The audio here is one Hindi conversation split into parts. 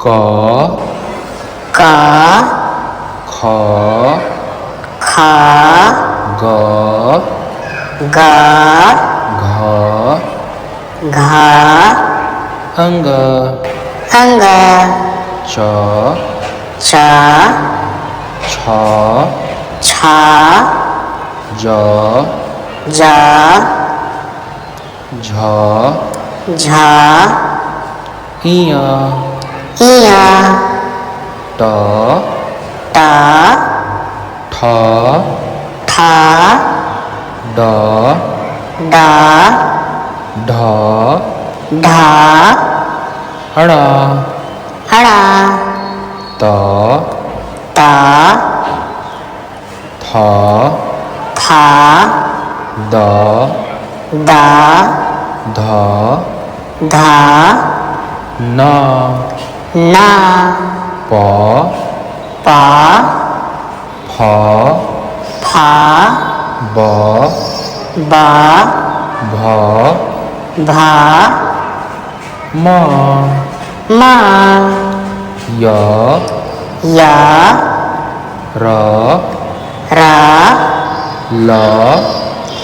क क ख ख ग ग घ घ अंग अंग च च छ छ ज ज झ झ इय इय ट ट ठ ठ ड ड ढ ढ ण ण त त थ थ द द ध ध न न प प फ फ ब ब भ भ म म य य र र ल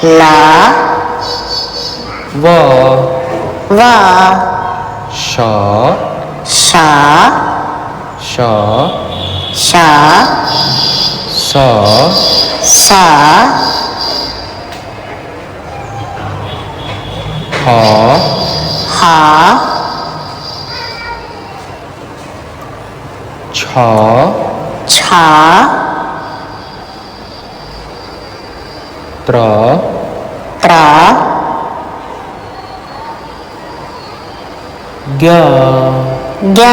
ल व व श श श श स स ह ह छ छ त्र त्र ज्ञ ज्ञ